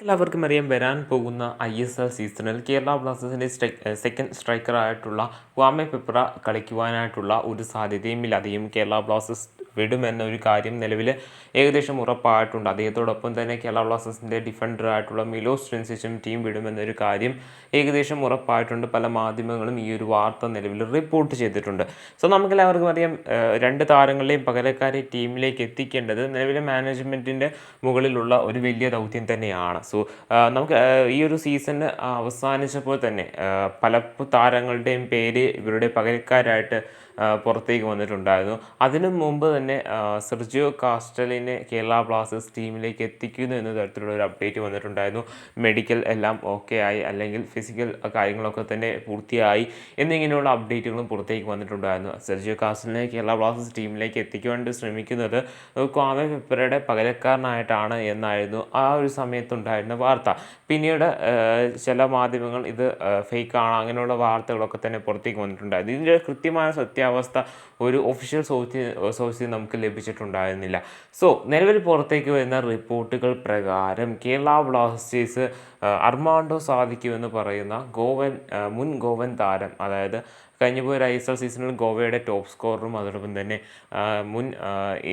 എല്ലാവർക്കും അറിയാം വരാൻ പോകുന്ന ISL സീസണിൽ കേരള ബ്ലാസ്റ്റേഴ്സിൻ്റെ സെക്കൻഡ് സ്ട്രൈക്കറായിട്ടുള്ള ക്വാമെ പെപ്ര കളിക്കുവാനായിട്ടുള്ള ഒരു സാധ്യതയുമില്ല. അധികം കേരള ബ്ലാസ്റ്റേഴ്സ് വിടുമെന്നൊരു കാര്യം നിലവിൽ ഏകദേശം ഉറപ്പായിട്ടുണ്ട്. അദ്ദേഹത്തോടൊപ്പം തന്നെ കേരള ബ്ലാസ്റ്റേഴ്സിൻ്റെ ഡിഫൻഡറായിട്ടുള്ള മിലോസ് ടെൻസിച്ചും ടീം വിടുമെന്നൊരു കാര്യം ഏകദേശം ഉറപ്പായിട്ടുണ്ട്. പല മാധ്യമങ്ങളും ഈ ഒരു വാർത്ത നിലവിൽ റിപ്പോർട്ട് ചെയ്തിട്ടുണ്ട്. സോ നമുക്കെല്ലാവർക്കും അറിയാം രണ്ട് താരങ്ങളെയും പകരക്കാരെ ടീമിലേക്ക് എത്തിക്കേണ്ടത് നിലവിലെ മാനേജ്മെൻറ്റിൻ്റെ മുകളിലുള്ള ഒരു വലിയ ദൗത്യം തന്നെയാണ്. സോ നമുക്ക് ഈ ഒരു സീസൺ അവസാനിച്ചപ്പോൾ തന്നെ പല താരങ്ങളുടെയും പേര് ഇവരുടെ പകരക്കാരായിട്ട് പുറത്തേക്ക് വന്നിട്ടുണ്ടായിരുന്നു. അതിനു മുമ്പ് തന്നെ സെർജിയോ കാസ്റ്റലിനെ കേരള ബ്ലാസ്റ്റേഴ്സ് ടീമിലേക്ക് എത്തിക്കുന്നു എന്ന തരത്തിലുള്ള ഒരു അപ്ഡേറ്റ് വന്നിട്ടുണ്ടായിരുന്നു. മെഡിക്കൽ എല്ലാം ഓക്കെ ആയി, അല്ലെങ്കിൽ ഫിസിക്കൽ കാര്യങ്ങളൊക്കെ തന്നെ പൂർത്തിയായി എന്നിങ്ങനെയുള്ള അപ്ഡേറ്റുകളും പുറത്തേക്ക് വന്നിട്ടുണ്ടായിരുന്നു. സെർജിയോ കാസ്റ്റലിനെ കേരള ബ്ലാസ്റ്റേഴ്സ് ടീമിലേക്ക് എത്തിക്കുവാൻ ശ്രമിക്കുന്നത് ക്വാമെ പെപ്രയുടെ പകരക്കാരനായിട്ടാണ് എന്നായിരുന്നു ആ ഒരു സമയത്തുണ്ടായിരുന്ന വാർത്ത. പിന്നീട് ചില മാധ്യമങ്ങൾ ഇത് ഫേക്കാണ് അങ്ങനെയുള്ള വാർത്തകളൊക്കെ തന്നെ പുറത്തേക്ക് വന്നിട്ടുണ്ടായിരുന്നു. ഇതിൻ്റെ കൃത്യമായ സത്യാവസ്ഥ ഒരു ഒഫീഷ്യൽ സോഴ്സിൽ നമുക്ക് ലഭിച്ചിട്ടുണ്ടായിരുന്നില്ല. സോ നിലവിൽ പുറത്തേക്ക് വരുന്ന റിപ്പോർട്ടുകൾ പ്രകാരം കേരള ബ്ലാസ്റ്റേഴ്സ് അർമാൻഡോ സാദിക്കു എന്ന് പറയുന്ന മുൻ ഗോവൻ താരം, അതായത് കഴിഞ്ഞുപോയ ISL സീസണിൽ ഗോവയുടെ ടോപ്പ് സ്കോററും അതോടൊപ്പം തന്നെ മുൻ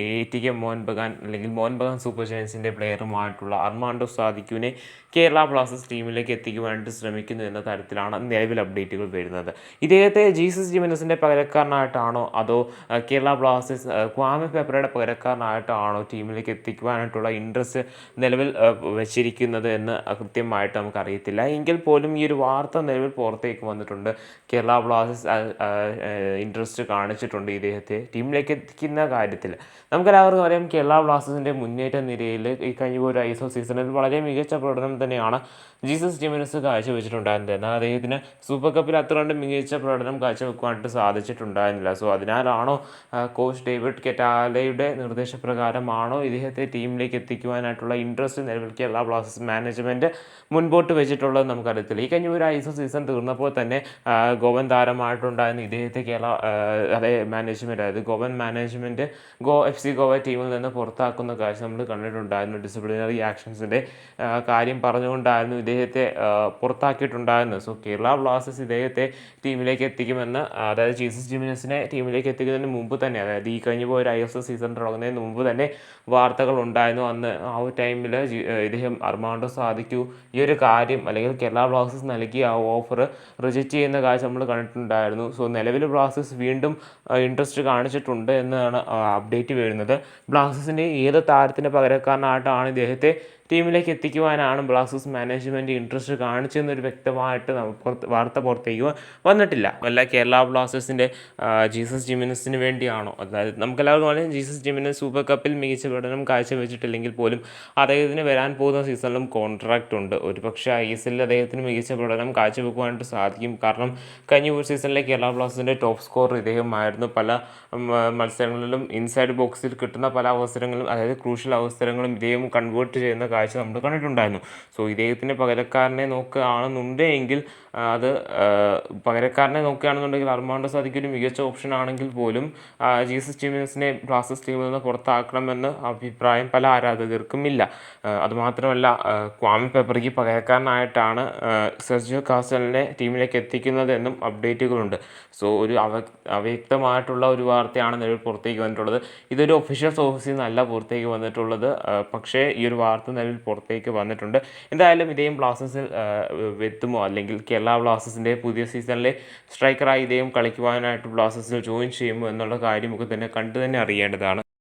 ATK മോഹൻ ബഗാൻ അല്ലെങ്കിൽ മോഹൻ ബഗാൻ സൂപ്പർ ജയൻസിൻ്റെ പ്ലെയറുമായിട്ടുള്ള അർമാൻഡോ സാദിക്കുവിനെ കേരള ബ്ലാസ്റ്റേഴ്സ് ടീമിലേക്ക് എത്തിക്കുവാനായിട്ട് ശ്രമിക്കുന്നു എന്ന തരത്തിലാണ് നിലവിൽ അപ്ഡേറ്റുകൾ വരുന്നത്. ഇദ്ദേഹത്തെ ജീസസ് ജിമെനസിൻ്റെ പകരക്കാരനായിട്ടാണോ അതോ കേരള ബ്ലാസ്റ്റേഴ്സ് ക്വാമെ പെപ്രയുടെ പകരക്കാരനായിട്ടാണോ ടീമിലേക്ക് എത്തിക്കുവാനായിട്ടുള്ള ഇൻട്രസ്റ്റ് നിലവിൽ വെച്ചിരിക്കുന്നത് എന്ന് കൃത്യമായിട്ട് നമുക്കറിയത്തില്ല. എങ്കിൽ പോലും ഈ ഒരു വാർത്ത നിലവിൽ പുറത്തേക്ക് വന്നിട്ടുണ്ട്. കേരള ബ്ലാസ്റ്റേഴ്സ് ഇൻട്രസ്റ്റ് കാണിച്ചിട്ടുണ്ട് ഇദ്ദേഹത്തെ ടീമിലേക്ക് എത്തിക്കുന്ന കാര്യത്തിൽ. നമുക്കെല്ലാവർക്കും അറിയാം കേരള ബ്ലാസ്റ്റേഴ്സിൻ്റെ മുന്നേറ്റ നിരയിൽ ഈ കഴിഞ്ഞ ഒരു ISL സീസണിൽ വളരെ മികച്ച പ്രകടനം തന്നെയാണ് ജീസസ് ജിമെനസ് കാഴ്ചവെച്ചിട്ടുണ്ടായിരുന്നത്. എന്നാൽ അദ്ദേഹത്തിന് സൂപ്പർ കപ്പിൽ അത്ര കണ്ട് മികച്ച പ്രകടനം കാഴ്ചവെക്കുവാനായിട്ട് സാധിച്ചിട്ടുണ്ടായിരുന്നില്ല. സോ അതിനാലാണോ കോച്ച് ഡേവിഡ് കെറ്റാലയുടെ നിർദ്ദേശപ്രകാരമാണോ ഇദ്ദേഹത്തെ ടീമിലേക്ക് എത്തിക്കുവാനായിട്ടുള്ള ഇൻട്രസ്റ്റ് നിലവിൽ കേരള ബ്ലാസ്റ്റേഴ്സ് മാനേജ്മെൻറ്റ് മുൻപോട്ട് വെച്ചിട്ടുള്ളത് നമുക്കറിയത്തില്ല. ഈ കഴിഞ്ഞ ഒരു ISL സീസൺ തീർന്നപ്പോൾ തന്നെ ഗോവൻ താരമായിട്ടുണ്ടായിരുന്ന ഇദ്ദേഹത്തെ മാനേജ്മെൻറ്റ്, അതായത് ഗോവൻ മാനേജ്മെൻറ്റ് FC ഗോവ ടീമിൽ നിന്ന് പുറത്താക്കുന്ന കാഴ്ച നമ്മൾ കണ്ടിട്ടുണ്ടായിരുന്നു. ഡിസിപ്ലിനറി ആക്ഷൻസിൻ്റെ കാര്യം പറഞ്ഞുകൊണ്ടായിരുന്നു ഇദ്ദേഹത്തെ പുറത്താക്കിയിട്ടുണ്ടായിരുന്നത്. സോ കേരള ബ്ലാസ്റ്റേഴ്സ് ഇദ്ദേഹത്തെ ടീമിലേക്ക് എത്തിക്കുമെന്ന്, അതായത് ജീസസ് ജിമെനസിനെ ടീമിലേക്ക് എത്തിക്കുന്നതിന് മുമ്പ് തന്നെ, അതായത് ഈ കഴിഞ്ഞ പോയ ISL സീസൺ തുടങ്ങുന്നതിന് മുമ്പ് തന്നെ വാർത്തകൾ ഉണ്ടായിരുന്നു. അന്ന് ആ ഒരു ടൈമിൽ ഇദ്ദേഹം അർമാൻഡോ സാദിക്കു ഈ ഒരു കാര്യം, അല്ലെങ്കിൽ കേരള ബ്ലാസ്റ്റേഴ്സ് നൽകിയ ആ ഓഫർ റിജക്റ്റ് ചെയ്യുന്ന കാഴ്ച നമ്മൾ കണ്ടിട്ടുണ്ടായിരുന്നു. സോ നിലവിൽ ബ്ലാസ്റ്റേഴ്സ് വീണ്ടും ഇൻട്രസ്റ്റ് കാണിച്ചിട്ടുണ്ട് എന്നാണ് അപ്ഡേറ്റ് വരുന്നത്. ബ്ലാസ്റ്റേഴ്സിൻ്റെ ഏത് താരത്തിൻ്റെ പകരക്കാരനായിട്ടാണ് ഇദ്ദേഹത്തെ ടീമിലേക്ക് എത്തിക്കുവാനാണ് ബ്ലാസ്റ്റേഴ്സ് മാനേജ്മെൻറ്റ് ഇൻട്രസ്റ്റ് കാണിച്ചെന്നൊരു വ്യക്തമായിട്ട് വാർത്ത പുറത്തേക്ക് വന്നിട്ടില്ല. അല്ല കേരള ബ്ലാസ്റ്റേഴ്സിൻ്റെ ജീസസ് ജിമെനസിന് വേണ്ടിയാണോ? അതായത് നമുക്കെല്ലാവർക്കും അറിയാം ജീസസ് ജിമെനസ് സൂപ്പർ കപ്പിൽ മികച്ച പ്രകടനം കാഴ്ചവെച്ചിട്ടില്ലെങ്കിൽ പോലും അദ്ദേഹത്തിന് വരാൻ പോകുന്ന സീസണിലും കോൺട്രാക്റ്റ് ഉണ്ട്. ഒരു പക്ഷേ ISL അദ്ദേഹത്തിന് മികച്ച പ്രകടനം കാഴ്ചവെക്കുവാനായിട്ട് സാധിക്കും. കാരണം കഴിഞ്ഞ ഒരു സീസണിലെ കേരള ബ്ലാസ്റ്റേഴ്സിൻ്റെ ടോപ്പ് സ്കോറർ ഇദ്ദേഹമായിരുന്നു. പല മത്സരങ്ങളിലും ഇൻസൈഡ് ബോക്സിൽ കിട്ടുന്ന പല അവസരങ്ങളും, അതായത് ക്രൂഷ്യൽ അവസരങ്ങളും ഇദ്ദേഹം കൺവേർട്ട് ചെയ്യുന്ന കാഴ്ച നമ്മൾ കണ്ടിട്ടുണ്ടായിരുന്നു. സോ ഇദ്ദേഹത്തിൻ്റെ പകരക്കാരനെ നോക്കുകയാണെന്നുണ്ടെങ്കിൽ അർമാൻഡോ സാദിക്ക് ഒരു മികച്ച ഓപ്ഷൻ ആണെങ്കിൽ പോലും ജീസസ് ജിമെനസിനെ ബ്ലാസ്റ്റേഴ്സ് ടീമിൽ നിന്ന് പുറത്താക്കണമെന്ന് അഭിപ്രായം പല ആരാധകർക്കും ഇല്ല. അതുമാത്രമല്ല ക്വാമെ പെപ്രയ്ക്ക് പകരക്കാരനായിട്ടാണ് സെർജിയോ കാസ്റ്റലിനെ ടീമിലേക്ക് എത്തിക്കുന്നതെന്നും അപ്ഡേറ്റുകളുണ്ട്. സോ ഒരു അവ്യക്തമായിട്ടുള്ള ഒരു വാർത്തയാണ് നിലവിൽ പുറത്തേക്ക് വന്നിട്ടുള്ളത്. ഇതൊരു ഒഫീഷ്യൽ സോഴ്സിൽ നിന്നല്ല പുറത്തേക്ക് വന്നിട്ടുള്ളത്. പക്ഷേ ഈ ഒരു വാർത്ത നിലവിൽ പുറത്തേക്ക് വന്നിട്ടുണ്ട്. എന്തായാലും ഇദ്ദേഹം ബ്ലാസ്റ്റേഴ്സിൽ എത്തുമോ, അല്ലെങ്കിൽ കേരള ബ്ലാസ്റ്റേഴ്സിൻ്റെ പുതിയ സീസണിലെ സ്ട്രൈക്കറായി ഇദ്ദേഹം കളിക്കുവാനായിട്ട് ബ്ലാസ്റ്റേഴ്സിൽ ജോയിൻ ചെയ്യുമോ എന്നുള്ള കാര്യമൊക്കെ തന്നെ കണ്ടു തന്നെ അറിയേണ്ടതാണ്.